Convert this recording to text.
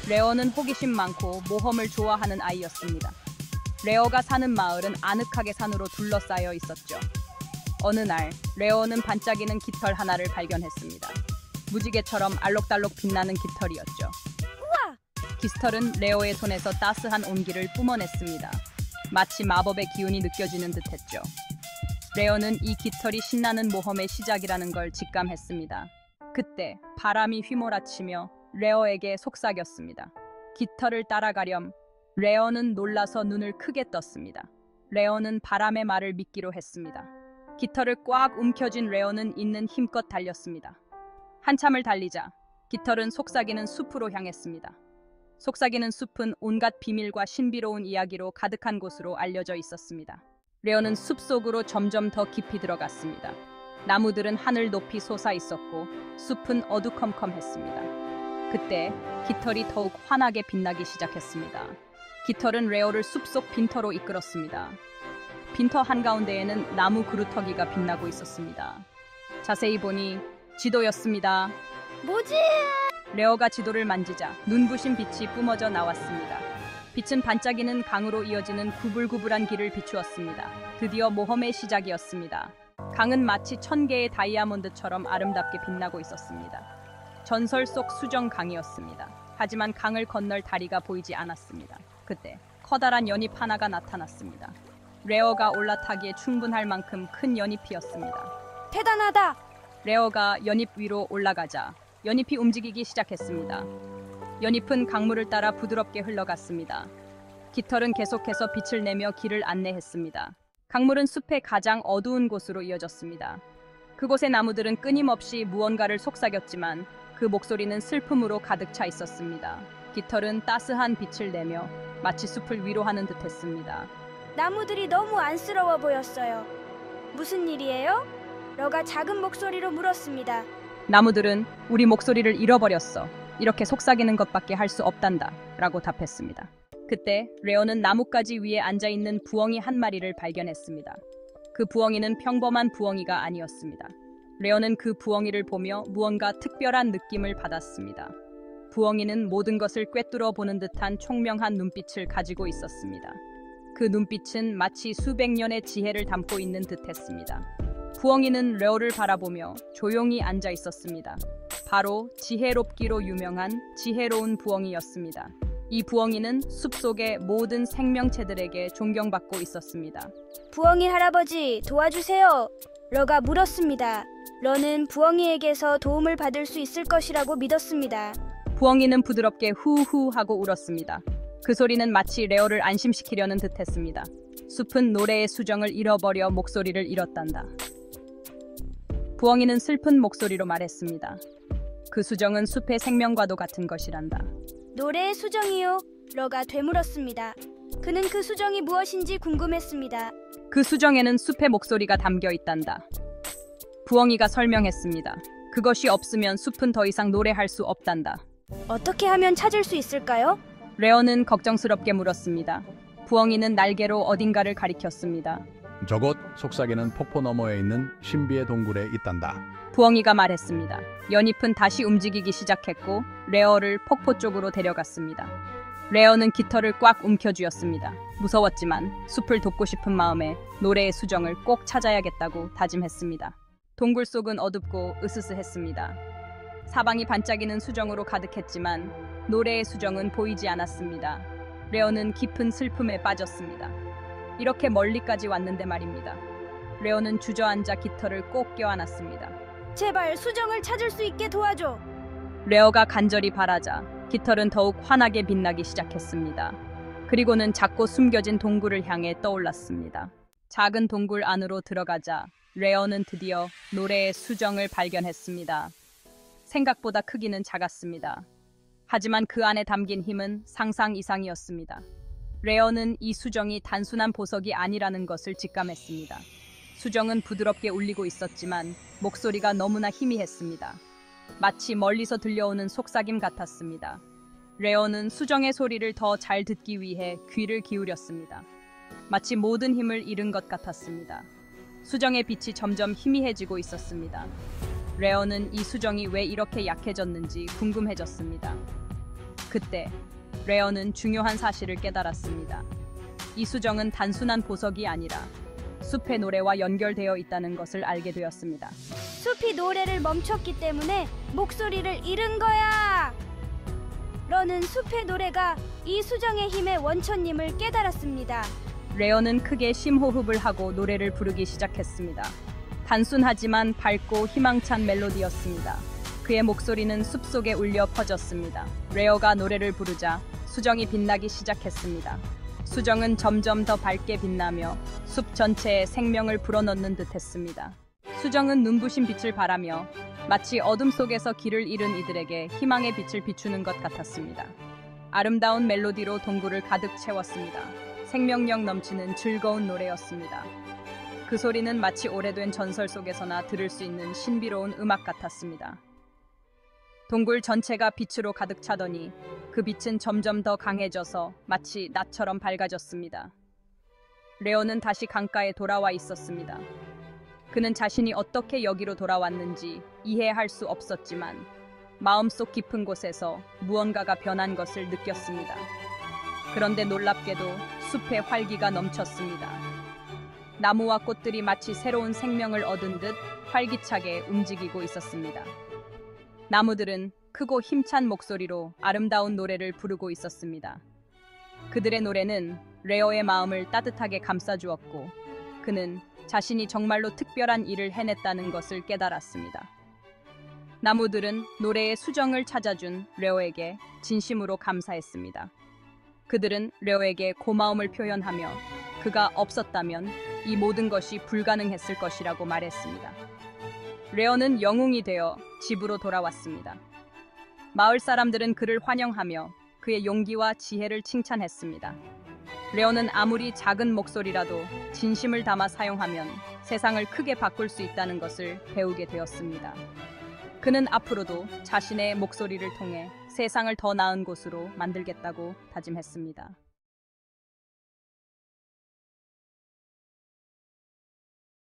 레어는 호기심 많고 모험을 좋아하는 아이였습니다. 레어가 사는 마을은 아늑하게 산으로 둘러싸여 있었죠. 어느 날 레어는 반짝이는 깃털 하나를 발견했습니다. 무지개처럼 알록달록 빛나는 깃털이었죠. 깃털은 레어의 손에서 따스한 온기를 뿜어냈습니다. 마치 마법의 기운이 느껴지는 듯했죠. 레어는 이 깃털이 신나는 모험의 시작이라는 걸 직감했습니다. 그때 바람이 휘몰아치며 레어에게 속삭였습니다. 깃털을 따라가렴. 레어는 놀라서 눈을 크게 떴습니다. 레어는 바람의 말을 믿기로 했습니다. 깃털을 꽉 움켜쥔 레어는 있는 힘껏 달렸습니다. 한참을 달리자 깃털은 속삭이는 숲으로 향했습니다. 속삭이는 숲은 온갖 비밀과 신비로운 이야기로 가득한 곳으로 알려져 있었습니다. 레어는 숲속으로 점점 더 깊이 들어갔습니다. 나무들은 하늘 높이 솟아 있었고 숲은 어두컴컴했습니다. 그때 깃털이 더욱 환하게 빛나기 시작했습니다. 깃털은 레어를 숲속 빈터로 이끌었습니다. 빈터 한가운데에는 나무 그루터기가 빛나고 있었습니다. 자세히 보니 지도였습니다. 뭐지? 레어가 지도를 만지자 눈부신 빛이 뿜어져 나왔습니다. 빛은 반짝이는 강으로 이어지는 구불구불한 길을 비추었습니다. 드디어 모험의 시작이었습니다. 강은 마치 1000개의 다이아몬드처럼 아름답게 빛나고 있었습니다. 전설 속 수정강이었습니다. 하지만 강을 건널 다리가 보이지 않았습니다. 그때 커다란 연잎 하나가 나타났습니다. 레어가 올라타기에 충분할 만큼 큰 연잎이었습니다. 대단하다! 레어가 연잎 위로 올라가자 연잎이 움직이기 시작했습니다. 연잎은 강물을 따라 부드럽게 흘러갔습니다. 깃털은 계속해서 빛을 내며 길을 안내했습니다. 강물은 숲의 가장 어두운 곳으로 이어졌습니다. 그곳의 나무들은 끊임없이 무언가를 속삭였지만 그 목소리는 슬픔으로 가득 차 있었습니다. 깃털은 따스한 빛을 내며 마치 숲을 위로하는 듯했습니다. 나무들이 너무 안쓰러워 보였어요. 무슨 일이에요? 러가 작은 목소리로 물었습니다. 나무들은 우리 목소리를 잃어버렸어. 이렇게 속삭이는 것밖에 할 수 없단다. 라고 답했습니다. 그때 레어는 나뭇가지 위에 앉아있는 부엉이 한 마리를 발견했습니다. 그 부엉이는 평범한 부엉이가 아니었습니다. 레어는 그 부엉이를 보며 무언가 특별한 느낌을 받았습니다. 부엉이는 모든 것을 꿰뚫어 보는 듯한 총명한 눈빛을 가지고 있었습니다. 그 눈빛은 마치 수백 년의 지혜를 담고 있는 듯했습니다. 부엉이는 레어를 바라보며 조용히 앉아 있었습니다. 바로 지혜롭기로 유명한 지혜로운 부엉이였습니다. 이 부엉이는 숲속의 모든 생명체들에게 존경받고 있었습니다. 부엉이 할아버지, 도와주세요. 러가 물었습니다. 러는 부엉이에게서 도움을 받을 수 있을 것이라고 믿었습니다. 부엉이는 부드럽게 후후 하고 울었습니다. 그 소리는 마치 레어를 안심시키려는 듯했습니다. 숲은 노래의 수정을 잃어버려 목소리를 잃었단다. 부엉이는 슬픈 목소리로 말했습니다. 그 수정은 숲의 생명과도 같은 것이란다. 노래의 수정이요. 러가 되물었습니다. 그는 그 수정이 무엇인지 궁금했습니다. 그 수정에는 숲의 목소리가 담겨 있단다. 부엉이가 설명했습니다. 그것이 없으면 숲은 더 이상 노래할 수 없단다. 어떻게 하면 찾을 수 있을까요? 레어는 걱정스럽게 물었습니다. 부엉이는 날개로 어딘가를 가리켰습니다. 저곳 속삭이는 폭포 너머에 있는 신비의 동굴에 있단다. 부엉이가 말했습니다. 연잎은 다시 움직이기 시작했고 레어를 폭포 쪽으로 데려갔습니다. 레어는 깃털을 꽉 움켜쥐었습니다. 무서웠지만 숲을 돕고 싶은 마음에 노래의 수정을 꼭 찾아야겠다고 다짐했습니다. 동굴 속은 어둡고 으스스했습니다. 사방이 반짝이는 수정으로 가득했지만 노래의 수정은 보이지 않았습니다. 레어는 깊은 슬픔에 빠졌습니다. 이렇게 멀리까지 왔는데 말입니다. 레어는 주저앉아 깃털을 꼭 껴안았습니다. 제발 수정을 찾을 수 있게 도와줘. 레어가 간절히 바라자 깃털은 더욱 환하게 빛나기 시작했습니다. 그리고는 작고 숨겨진 동굴을 향해 떠올랐습니다. 작은 동굴 안으로 들어가자 레어는 드디어 노래의 수정을 발견했습니다. 생각보다 크기는 작았습니다. 하지만 그 안에 담긴 힘은 상상 이상이었습니다. 레어는 이 수정이 단순한 보석이 아니라는 것을 직감했습니다. 수정은 부드럽게 울리고 있었지만 목소리가 너무나 희미했습니다. 마치 멀리서 들려오는 속삭임 같았습니다. 레어는 수정의 소리를 더 잘 듣기 위해 귀를 기울였습니다. 마치 모든 힘을 잃은 것 같았습니다. 수정의 빛이 점점 희미해지고 있었습니다. 레어는 이 수정이 왜 이렇게 약해졌는지 궁금해졌습니다. 그때 레어는 중요한 사실을 깨달았습니다. 이 수정은 단순한 보석이 아니라 숲의 노래와 연결되어 있다는 것을 알게 되었습니다. 숲이 노래를 멈췄기 때문에 목소리를 잃은 거야. 러는 숲의 노래가 이 수정의 힘의 원천임을 깨달았습니다. 레어는 크게 심호흡을 하고 노래를 부르기 시작했습니다. 단순하지만 밝고 희망찬 멜로디였습니다. 그의 목소리는 숲속에 울려 퍼졌습니다. 레어가 노래를 부르자 수정이 빛나기 시작했습니다. 수정은 점점 더 밝게 빛나며 숲 전체에 생명을 불어넣는 듯했습니다. 수정은 눈부신 빛을 발하며 마치 어둠 속에서 길을 잃은 이들에게 희망의 빛을 비추는 것 같았습니다. 아름다운 멜로디로 동굴을 가득 채웠습니다. 생명력 넘치는 즐거운 노래였습니다. 그 소리는 마치 오래된 전설 속에서나 들을 수 있는 신비로운 음악 같았습니다. 동굴 전체가 빛으로 가득 차더니 그 빛은 점점 더 강해져서 마치 낮처럼 밝아졌습니다. 레오는 다시 강가에 돌아와 있었습니다. 그는 자신이 어떻게 여기로 돌아왔는지 이해할 수 없었지만 마음속 깊은 곳에서 무언가가 변한 것을 느꼈습니다. 그런데 놀랍게도 숲에 활기가 넘쳤습니다. 나무와 꽃들이 마치 새로운 생명을 얻은 듯 활기차게 움직이고 있었습니다. 나무들은 크고 힘찬 목소리로 아름다운 노래를 부르고 있었습니다. 그들의 노래는 레어의 마음을 따뜻하게 감싸주었고 그는 자신이 정말로 특별한 일을 해냈다는 것을 깨달았습니다. 나무들은 노래의 수정을 찾아준 레어에게 진심으로 감사했습니다. 그들은 레어에게 고마움을 표현하며 그가 없었다면 이 모든 것이 불가능했을 것이라고 말했습니다. 레어는 영웅이 되어 집으로 돌아왔습니다. 마을 사람들은 그를 환영하며 그의 용기와 지혜를 칭찬했습니다. 레어는 아무리 작은 목소리라도 진심을 담아 사용하면 세상을 크게 바꿀 수 있다는 것을 배우게 되었습니다. 그는 앞으로도 자신의 목소리를 통해 세상을 더 나은 곳으로 만들겠다고 다짐했습니다.